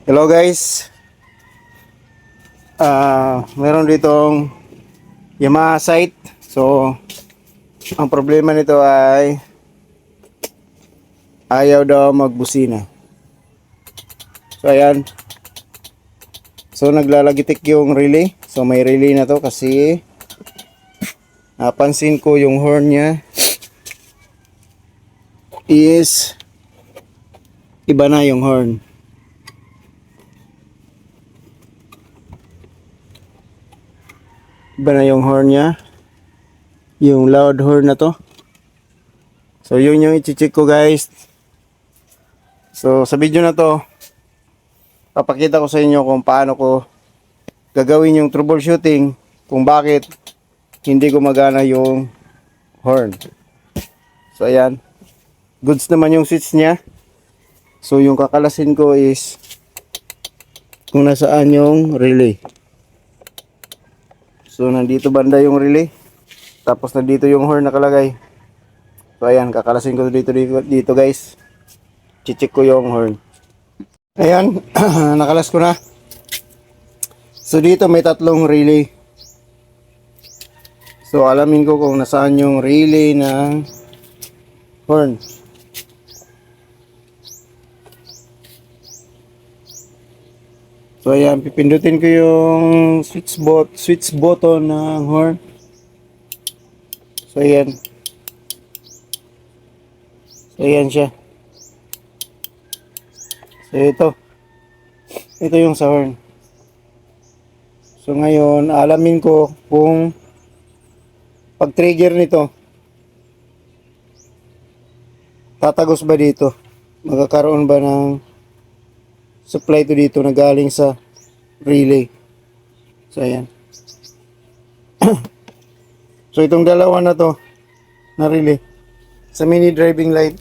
Hello guys. Meron ditong Yamaha site. So, ang problema nito ay ayaw daw magbusina. So, ayan. So, naglalagitik yung relay. So, may relay na to kasi napansin ko yung horn niya is iba na yung horn. Iba na yung horn niya. Yung loud horn na to. So yun yung i-check ko guys. So sa video na to, papakita ko sa inyo kung paano ko gagawin yung troubleshooting kung bakit hindi gumagana yung horn. So ayan. Goods naman yung switch niya. So yung kakalasin ko is kung nasaan yung relay. So nandito banda yung relay. Tapos nandito yung horn nakalagay. So ayan, kakalasin ko dito guys. Check ko yung horn. Ayan, nakalas ko na. So dito may tatlong relay. So alamin ko kung nasaan yung relay ng horn. So ayan, pipindutin ko yung switch button ng horn. So ayan. So ayan siya. So ito yung sa horn. So ngayon, alamin ko kung pag trigger nito, tatagos ba dito? Magkakaroon ba ng supply to dito na galing sa relay? So ayan. So itong dalawa na to na relay sa mini driving light.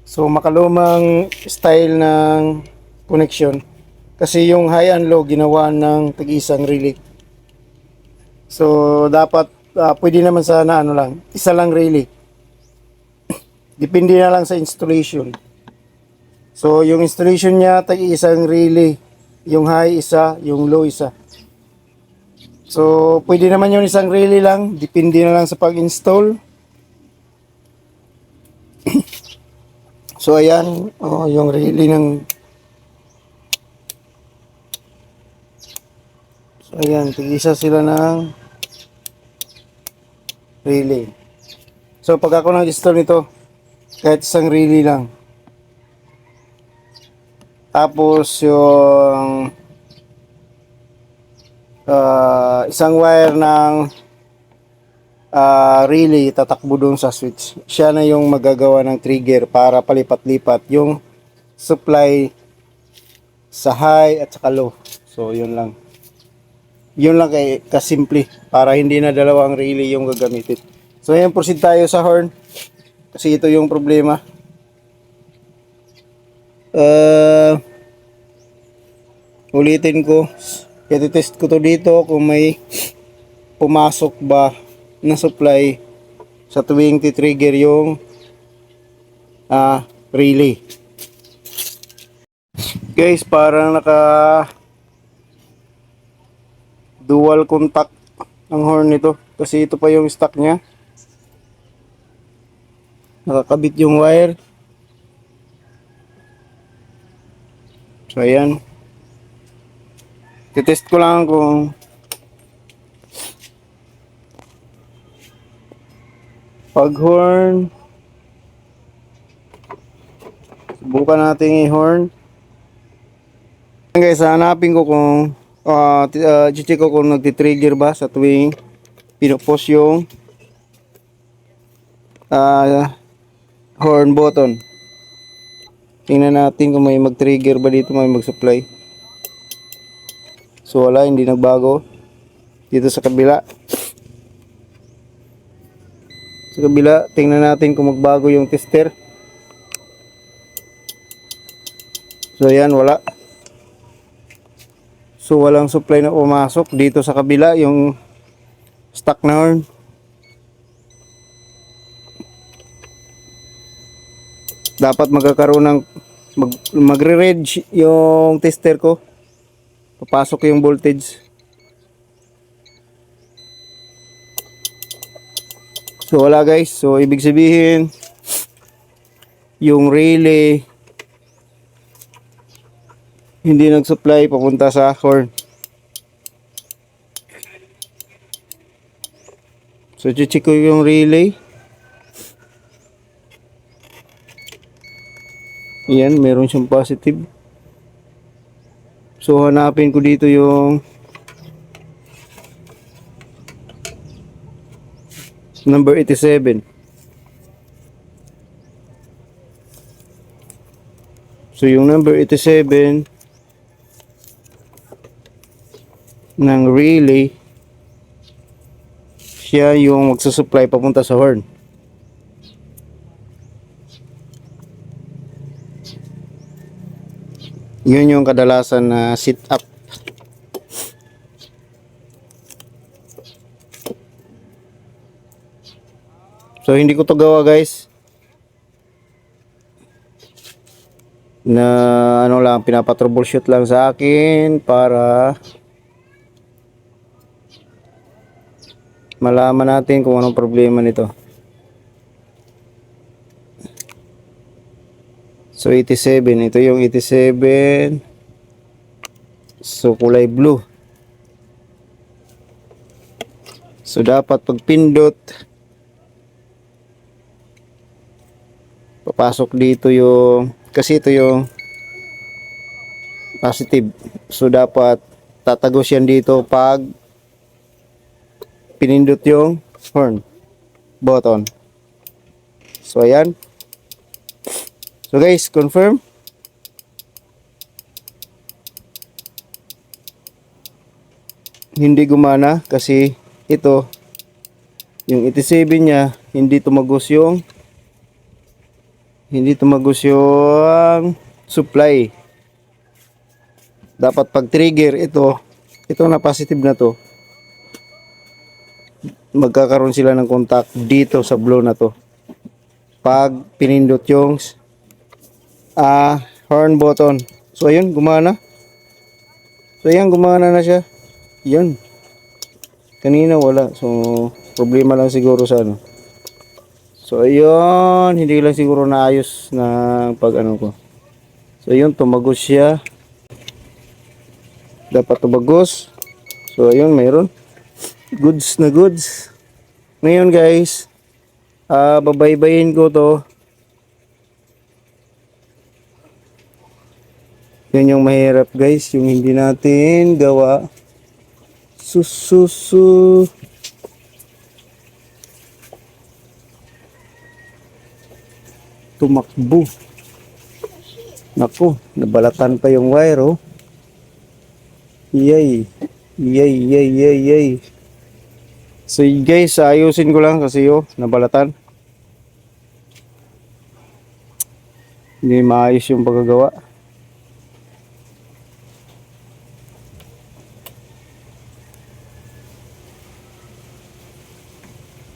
So makalumang style ng connection kasi yung high and low ginawa ng tag-isang relay. So dapat pwede naman sana ano lang, isa lang relay. Depende na lang sa installation. So yung installation niya tag-isang relay, yung high isa, yung low isa. So pwede naman yung isang relay lang, depende na lang sa pag-install. So ayan, yung relay ng So ayan, tig-isa sila ng relay. So pag ako nag-install nito, kahit isang relay lang. Tapos yung isang wire ng relay tatakbo doon sa switch. Siya na yung magagawa ng trigger para palipat-lipat yung supply sa high at saka low. So yun lang. Yun lang kasimple para hindi na dalawang relay yung gagamitin. So ayan, proceed tayo sa horn. Kasi ito yung problema. Ulitin ko. I-test ko to dito kung may pumasok ba na supply sa tuwing titrigger yung relay. Guys, parang naka dual contact ang horn nito kasi ito pa yung stock nya. Nakakabit yung wire. So ayan. Titest ko lang kung pag horn, subukan natin i-horn. Guys, hanapin ko kung check ko kung nagti-trigger ba sa tuwing pinupost yung horn button. Tingnan natin kung may mag-trigger ba dito, may mag-supply. So wala, hindi nagbago. Dito sa kabila. Sa kabila, tingnan natin kung magbago yung tester. So ayan, wala. So walang supply na pumasok dito sa kabila, yung stock na horn. Dapat magkakaroon ng magre-read yung tester ko. Papasok yung voltage. So wala guys. So ibig sabihin yung relay hindi nag-supply papunta sa horn. So check ko yung relay. Ayan, meron siyang positive. So hanapin ko dito yung number 87. So yung number 87 ng relay, siya yung magsusupply papunta sa horn. Yun yung kadalasan na sit up. So hindi ko to gawa guys na ano lang, pinapa-troubleshoot lang sa akin para malaman natin kung anong problema nito. So 87, ito yung 87. So kulay blue. So dapat pag pindot, papasok dito yung, kasi ito yung positive. So dapat tatagos yan dito pag pinindot yung horn button. So ayan. So guys, confirm. Hindi gumana kasi ito yung 87 niya hindi tumagos yung supply. Dapat pag trigger ito na positive na to, magkakaroon sila ng contact dito sa blue na to pag pinindot yung horn button. So ayun, gumana. So ayan, gumana na siya. Yun. Kanina wala. So problema lang siguro sa ano. So ayun, hindi lang siguro naayos na pag ano ko. So ayun, tumagos siya. Dapat tumagos. So ayun, mayroon. Goods na goods. Ngayon guys, babaybayin ko to. Yan yung mahirap guys, yung hindi natin gawa. Sususu. Tumakbo. Naku, nabalatan pa yung wire oh. Yay. Yay. So guys, ayusin ko lang kasi oh, nabalatan. Hindi maayos yung pagkagawa.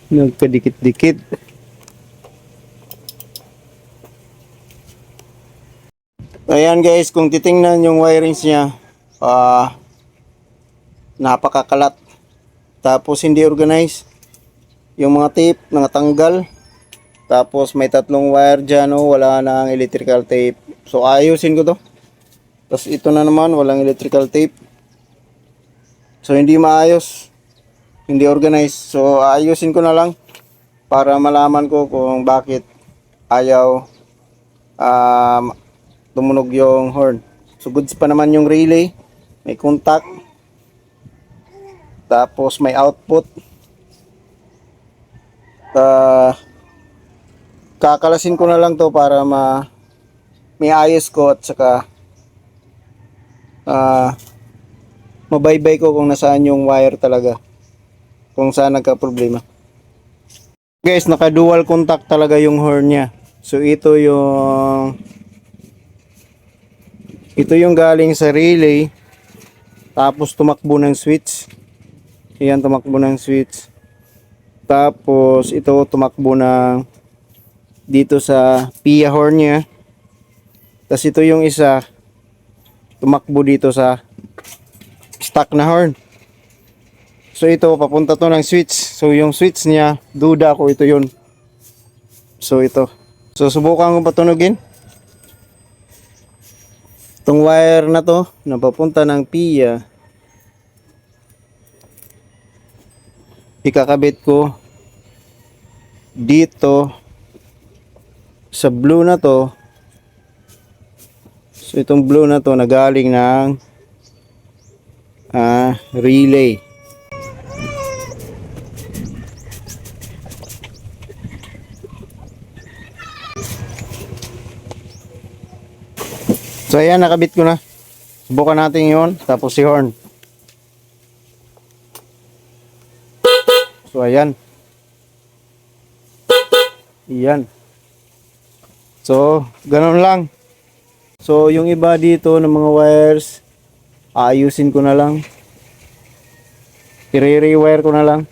Nagkadikit-dikit. Ayan guys, kung titingnan yung wirings niya, napakakalat. Tapos hindi organized. Yung mga tape natanggal. Tapos may tatlong wire dyan, oh, wala nang electrical tape. So ayusin ko to. Tapos ito na naman, walang electrical tape. So hindi maayos. Hindi organized. So ayusin ko na lang para malaman ko kung bakit ayaw tumunog yung horn. So goods pa naman yung relay. May contact. Tapos may output. Kakalasin ko na lang to para may ayos ko at saka mabaybay ko kung nasaan yung wire talaga. Kung saan nagka-problema. Guys, naka dual contact talaga yung horn niya. So ito yung galing sa relay. Tapos tumakbo ng switch. Ayan, tumakbo ng switch. Tapos ito tumakbo ng dito sa PIA horn niya. Tas ito yung isa, tumakbo dito sa stock na horn. So ito, papunta to ng switch. So yung switch niya, duda ko ito yun. So ito. So subukan ko patunugin. Itong wire na to, na papunta ng PIA, ikakabit ko dito sa blue na to. So itong blue na to nagaling ng relay. So ayan, nakabit ko na. Subukan natin yon, tapos si horn. So ayan. Iyan. So ganun lang. So yung iba dito ng mga wires, aayusin ko na lang. I-rewire ko na lang.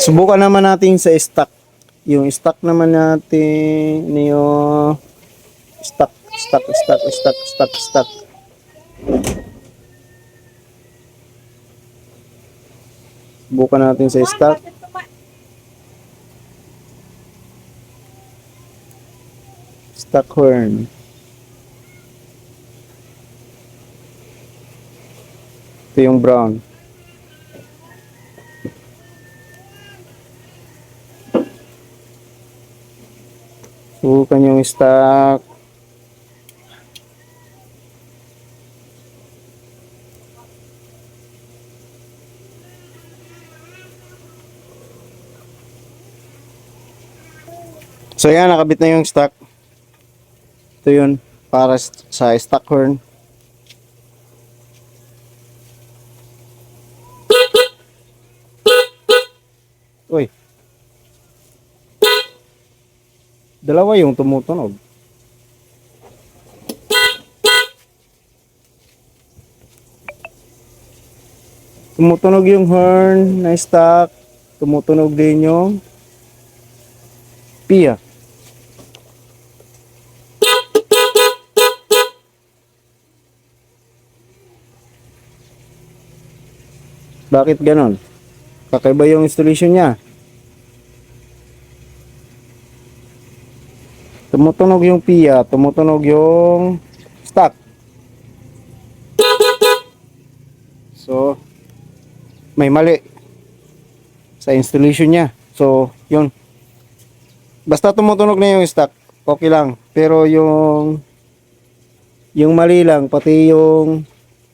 Subukan naman natin sa stock. Yung stock naman natin, yung stock. Subukan natin sa stock. Stock horn. Ito yung brown. Subukan yung stock. So yan, nakabit na yung stock. Ito yun, para sa stock horn. Uy. Dalawa yung tumutunog. Tumutunog yung horn na stock. Tumutunog din yung PIA. Bakit ganon? Kakaiba yung installation niya. Tumutunog yung PIA, tumutunog yung stock. So, may mali sa installation niya. So, yun. Basta tumutunog na yung stock, okay lang. Pero yung mali lang, pati yung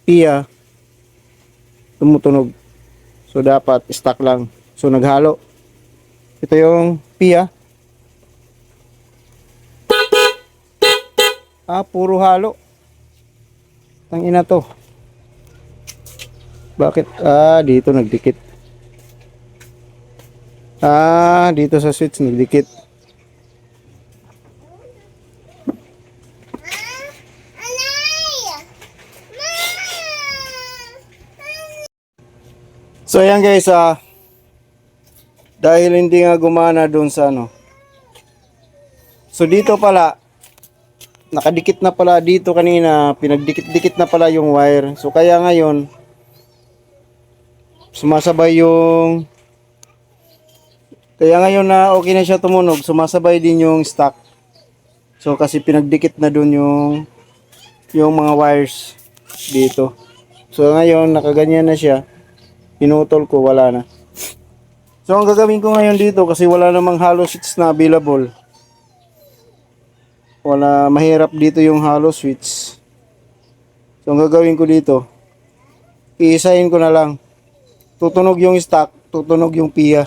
PIA, tumutunog. So, dapat stock lang. So, naghalo. Ito yung PIA. Puro halo. Tangina to. Bakit? Dito nagdikit. Dito sa switch nagdikit. So ayan guys, dahil hindi nga gumana doon sa ano. So dito pala, nakadikit na pala dito kanina, pinagdikit-dikit na pala yung wire. So kaya ngayon, sumasabay yung, kaya ngayon na okay na siya tumunog, sumasabay din yung stock. So kasi pinagdikit na doon yung mga wires dito. So ngayon, nakaganyan na siya. Pinutol ko, wala na. So ang gagawin ko ngayon dito, kasi wala namang hollow switch na available. Wala, mahirap dito yung hollow switch. So ang gagawin ko dito, iisahin ko na lang. Tutunog yung stock, tutunog yung PIA.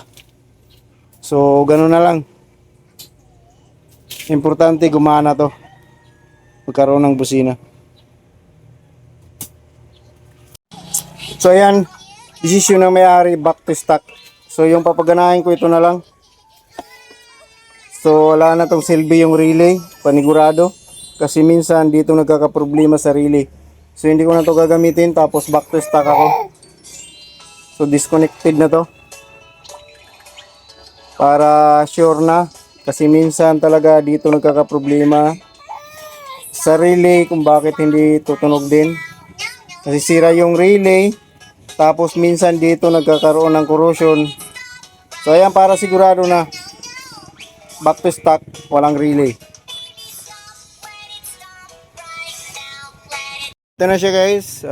So gano'n na lang. Importante gumana to. Magkaroon ng busina. So ayan, decision ng may-ari, back to stock. So yung papaganahin ko ito na lang. So wala na tong silbi yung relay, panigurado. Kasi minsan dito nagkakaproblema sa relay. So hindi ko na to gagamitin, tapos back to stock ako. So disconnected na to. para sure na. Kasi minsan talaga dito nagkakaproblema sa relay kung bakit hindi tutunog din. Kasi sira yung relay. Tapos minsan dito nagkakaroon ng corrosion. So ayan, para sigurado na back to stock, walang relay. Ito na siya guys.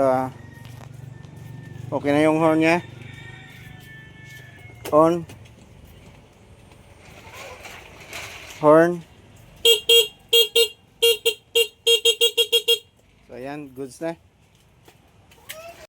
Okay na yung horn niya. On. Horn. So ayan, goods na.